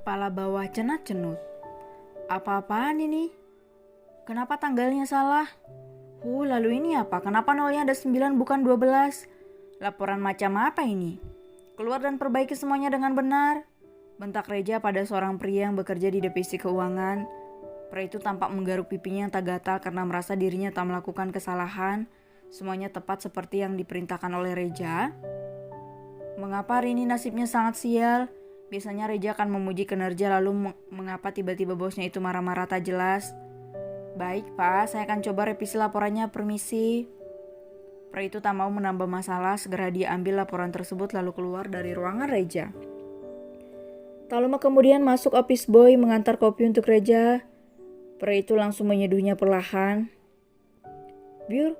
Kepala bawah cenat-cenut. Apa-apaan ini? Kenapa tanggalnya salah? Lalu ini apa? Kenapa nolnya ada 9 bukan 12? Laporan macam apa ini? Keluar dan perbaiki semuanya dengan benar. Bentak Reja pada seorang pria yang bekerja di divisi keuangan. Pria itu tampak menggaruk pipinya yang tak gatal karena merasa dirinya tak melakukan kesalahan. Semuanya tepat seperti yang diperintahkan oleh Reja. Mengapa hari ini nasibnya sangat sial? Biasanya Reja akan memuji kinerja, lalu mengapa tiba-tiba bosnya itu marah-marah tak jelas? Baik Pak, saya akan coba revisi laporannya, permisi. Pria itu tak mau menambah masalah, segera dia ambil laporan tersebut lalu keluar dari ruangan Reja. Tak lama kemudian masuk office boy mengantar kopi untuk Reja. Pria itu langsung menyeduhnya perlahan. Biur,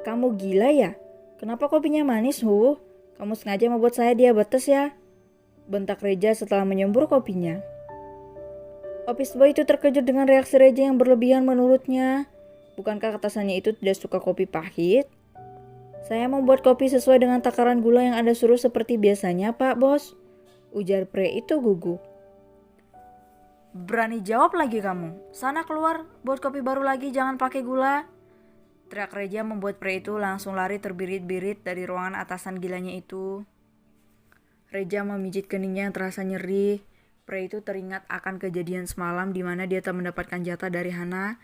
kamu gila ya? Kenapa kopinya manis, Kamu sengaja membuat saya diabetes ya? Bentak Reja setelah menyembur kopinya. Office boy itu terkejut dengan reaksi Reja yang berlebihan menurutnya. Bukankah atasannya itu tidak suka kopi pahit? Saya membuat kopi sesuai dengan takaran gula yang Anda suruh seperti biasanya, Pak Bos. Ujar pria itu gugup. Berani jawab lagi kamu. Sana keluar, buat kopi baru lagi, jangan pakai gula. Teriak Reja membuat pria itu langsung lari terbirit-birit dari ruangan atasan gilanya itu. Reja memijit keningnya yang terasa nyeri. Pria itu teringat akan kejadian semalam di mana dia tak mendapatkan jatah dari Hana.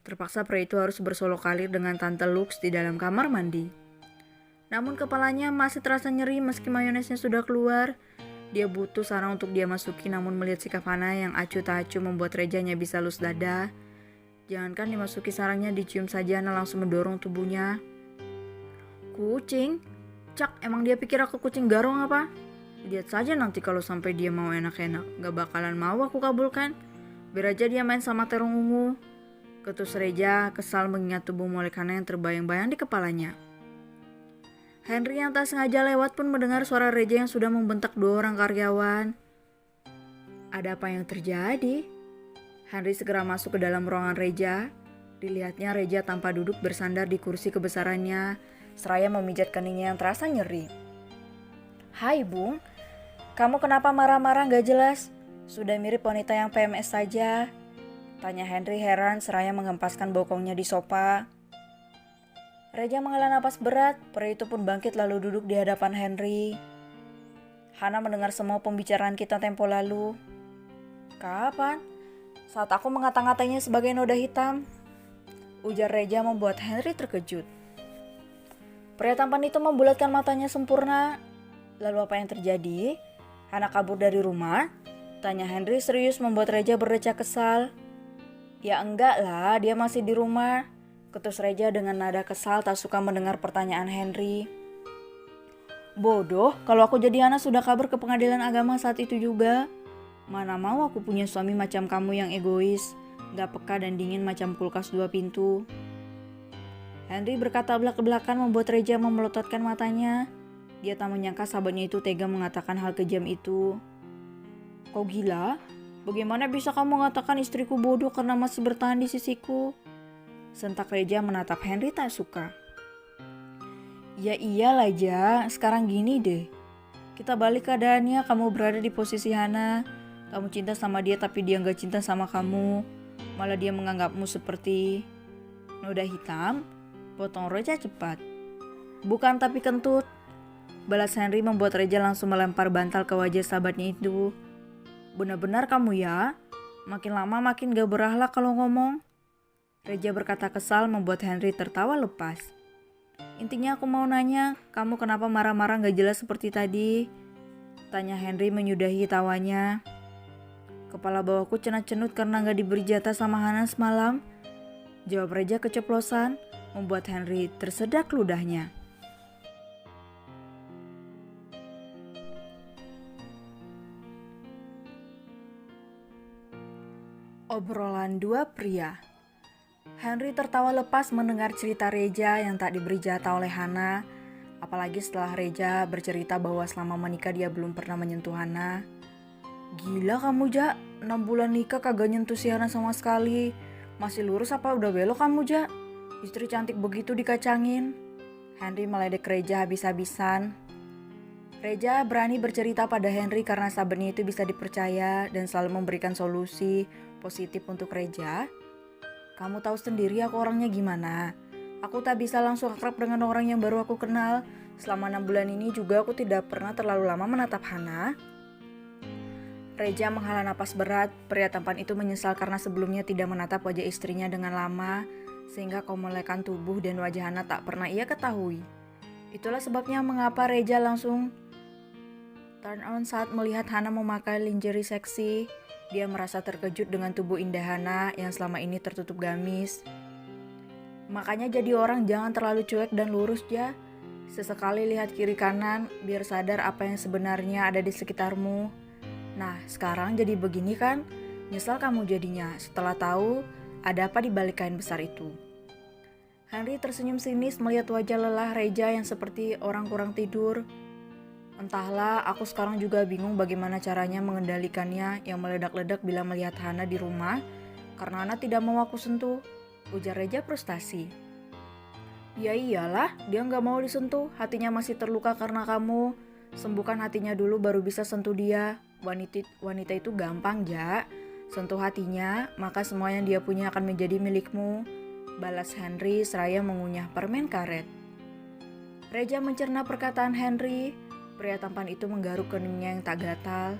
Terpaksa pria itu harus bersolok kalir dengan Tante Lux di dalam kamar mandi. Namun kepalanya masih terasa nyeri meski mayonesnya sudah keluar. Dia butuh sarang untuk dia masuki, namun melihat sikap Hana yang acuh tak acuh membuat Rejanya bisa lus dada. Jangankan dimasuki sarangnya, dicium saja Hana langsung mendorong tubuhnya. Kucing? Cak, emang dia pikir aku kucing garong apa? Lihat saja nanti kalau sampai dia mau enak-enak, gak bakalan mau aku kabulkan. Biar aja dia main sama terong ungu. Ketus Reja kesal mengingat tubuh molek Hana yang terbayang-bayang di kepalanya. Henry yang tak sengaja lewat pun mendengar suara Reja yang sudah membentak 2 orang karyawan. Ada apa yang terjadi? Henry segera masuk ke dalam ruangan Reja. Dilihatnya Reja tanpa duduk bersandar di kursi kebesarannya, seraya memijat keningnya yang terasa nyeri. Hai Bung, kamu kenapa marah-marah gak jelas? Sudah mirip wanita yang PMS saja. Tanya Henry heran seraya mengempaskan bokongnya di sofa. Reja menghela napas berat, pria itu pun bangkit lalu duduk di hadapan Henry. Hana mendengar semua pembicaraan kita tempo lalu. Kapan? Saat aku mengata-ngatainya sebagai noda hitam. Ujar Reja membuat Henry terkejut. Pria tampan itu membulatkan matanya sempurna. Lalu apa yang terjadi? Hana kabur dari rumah? Tanya Henry serius membuat Reja berdecak kesal. Ya enggak lah, dia masih di rumah. Ketus Reja dengan nada kesal tak suka mendengar pertanyaan Henry. Bodoh, kalau aku jadi Hana sudah kabur ke pengadilan agama saat itu juga. Mana mau aku punya suami macam kamu yang egois, gak peka dan dingin macam kulkas 2 pintu. Henry berkata belak-belakan membuat Reja memelototkan matanya. Dia tak menyangka sahabatnya itu tega mengatakan hal kejam itu. Kau gila? Bagaimana bisa kamu mengatakan istriku bodoh karena masih bertahan di sisiku? Sentak Reja menatap Henry tak suka. Ya iyalah Ja, sekarang gini deh. Kita balik keadaannya, kamu berada di posisi Hana. Kamu cinta sama dia tapi dia gak cinta sama kamu. Malah dia menganggapmu seperti noda hitam. Potong Reja cepat. Bukan tapi kentut. Balas Henry membuat Reja langsung melempar bantal ke wajah sahabatnya itu. Benar-benar kamu ya? Makin lama makin gak berakhlak kalau ngomong. Reja berkata kesal membuat Henry tertawa lepas. Intinya aku mau nanya, kamu kenapa marah-marah gak jelas seperti tadi? Tanya Henry menyudahi tawanya. Kepala bawahku cenut-cenut karena gak diberi jatah sama Hana semalam. Jawab Reja keceplosan, membuat Henry tersedak ludahnya. Obrolan 2 pria. Henry tertawa lepas mendengar cerita Reja yang tak diberi jatah oleh Hana. Apalagi setelah Reja bercerita bahwa selama menikah dia belum pernah menyentuh Hana. Gila kamu, Ja. 6 bulan nikah kagak nyentuh si Hana sama sekali. Masih lurus apa udah belok kamu, Ja? Istri cantik begitu dikacangin. Henry meledek Reja habis-habisan. Reja berani bercerita pada Henry karena sahabatnya itu bisa dipercaya dan selalu memberikan solusi positif untuk Reja. Kamu tahu sendiri aku orangnya gimana. Aku tak bisa langsung akrab dengan orang yang baru aku kenal. Selama 6 bulan ini juga aku tidak pernah terlalu lama menatap Hana. Reja menghela napas berat. Pria tampan itu menyesal karena sebelumnya tidak menatap wajah istrinya dengan lama, sehingga komolekan tubuh dan wajah Hana tak pernah ia ketahui. Itulah sebabnya mengapa Reja langsung turn on saat melihat Hana memakai lingerie seksi. Dia merasa terkejut dengan tubuh indah Hana yang selama ini tertutup gamis. Makanya jadi orang jangan terlalu cuek dan lurus, Ja. Sesekali lihat kiri kanan biar sadar apa yang sebenarnya ada di sekitarmu. Nah, sekarang jadi begini kan? Nyesal kamu jadinya setelah tahu ada apa di balik kain besar itu. Henry tersenyum sinis melihat wajah lelah Reja yang seperti orang kurang tidur. Entahlah, aku sekarang juga bingung bagaimana caranya mengendalikannya yang meledak-ledak bila melihat Hana di rumah karena Hana tidak mau aku sentuh, ujar Reja frustasi. Ya iyalah, dia gak mau disentuh, hatinya masih terluka karena kamu. Sembuhkan hatinya dulu baru bisa sentuh dia. Wanita itu gampang, Ja. Sentuh hatinya, maka semua yang dia punya akan menjadi milikmu. Balas Henry seraya mengunyah permen karet. Reja mencerna perkataan Henry. Pria tampan itu menggaruk keningnya yang tak gatal.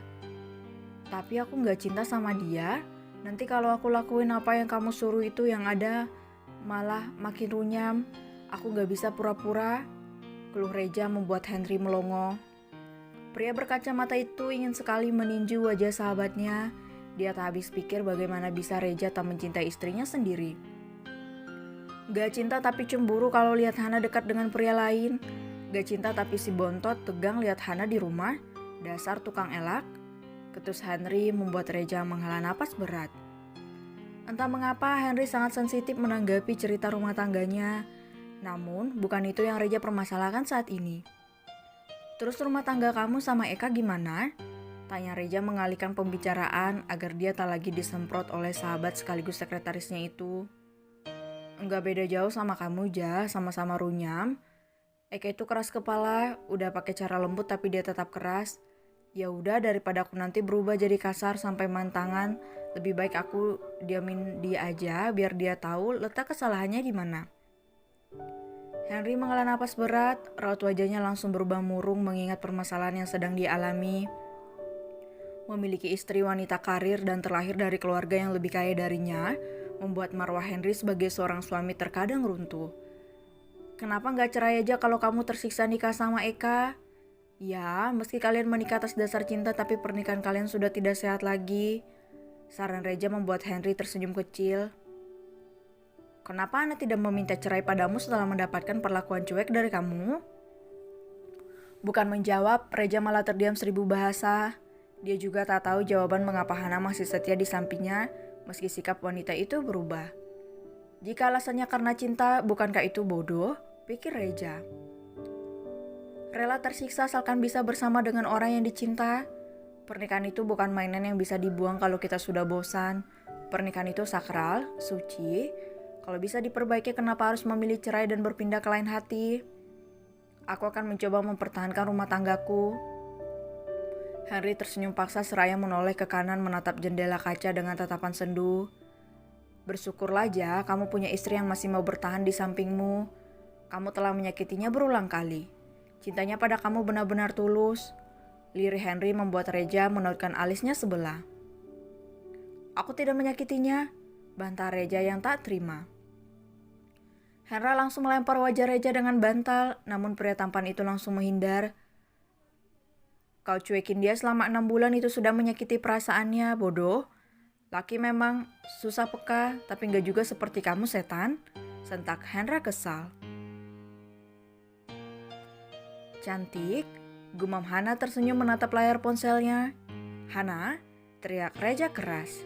Tapi aku gak cinta sama dia. Nanti kalau aku lakuin apa yang kamu suruh itu yang ada malah makin runyam. Aku gak bisa pura-pura. Keluh Reja membuat Henry melongo. Pria berkacamata itu ingin sekali meninju wajah sahabatnya. Dia tak habis pikir bagaimana bisa Reja tak mencintai istrinya sendiri. Gak cinta tapi cemburu kalau lihat Hana dekat dengan pria lain. Gak cinta tapi si bontot tegang lihat Hana di rumah. Dasar tukang elak. Ketus Henry membuat Reja menghela napas berat. Entah mengapa Henry sangat sensitif menanggapi cerita rumah tangganya. Namun bukan itu yang Reja permasalahkan saat ini. Terus rumah tangga kamu sama Eka gimana? Tanya Reja mengalihkan pembicaraan agar dia tak lagi disemprot oleh sahabat sekaligus sekretarisnya itu. Enggak beda jauh sama kamu, Ja, sama-sama runyam. Eka itu keras kepala, udah pakai cara lembut tapi dia tetap keras. Ya udah daripada aku nanti berubah jadi kasar sampai mantangan, lebih baik aku diamin dia aja biar dia tahu letak kesalahannya di mana. Henry menghela napas berat, raut wajahnya langsung berubah murung mengingat permasalahan yang sedang dialami. Memiliki istri wanita karir dan terlahir dari keluarga yang lebih kaya darinya, membuat marwah Henry sebagai seorang suami terkadang runtuh. Kenapa gak cerai aja kalau kamu tersiksa nikah sama Eka? Ya, meski kalian menikah atas dasar cinta tapi pernikahan kalian sudah tidak sehat lagi. Saran Reja membuat Henry tersenyum kecil. Kenapa Ana tidak meminta cerai padamu setelah mendapatkan perlakuan cuek dari kamu? Bukan menjawab, Reja malah terdiam 1000 bahasa. Dia juga tak tahu jawaban mengapa Hana masih setia di sampingnya meski sikap wanita itu berubah. Jika alasannya karena cinta, bukankah itu bodoh? Pikir Reja. Rela tersiksa asalkan bisa bersama dengan orang yang dicinta. Pernikahan itu bukan mainan yang bisa dibuang kalau kita sudah bosan. Pernikahan itu sakral, suci. Kalau bisa diperbaiki, kenapa harus memilih cerai dan berpindah ke lain hati? Aku akan mencoba mempertahankan rumah tanggaku. Henry tersenyum paksa seraya menoleh ke kanan menatap jendela kaca dengan tatapan sendu. Bersyukurlah, Ja, kamu punya istri yang masih mau bertahan di sampingmu. Kamu telah menyakitinya berulang kali. Cintanya pada kamu benar-benar tulus. Lirih Henry membuat Reja menautkan alisnya sebelah. Aku tidak menyakitinya, bantah Reja yang tak terima. Henry langsung melempar wajah Reja dengan bantal, namun pria tampan itu langsung menghindar. Kau cuekin dia selama 6 bulan itu sudah menyakiti perasaannya, bodoh. Laki memang susah peka, tapi gak juga seperti kamu setan, sentak Henry kesal. Cantik, gumam Hana tersenyum menatap layar ponselnya. Hana, teriak Reja keras.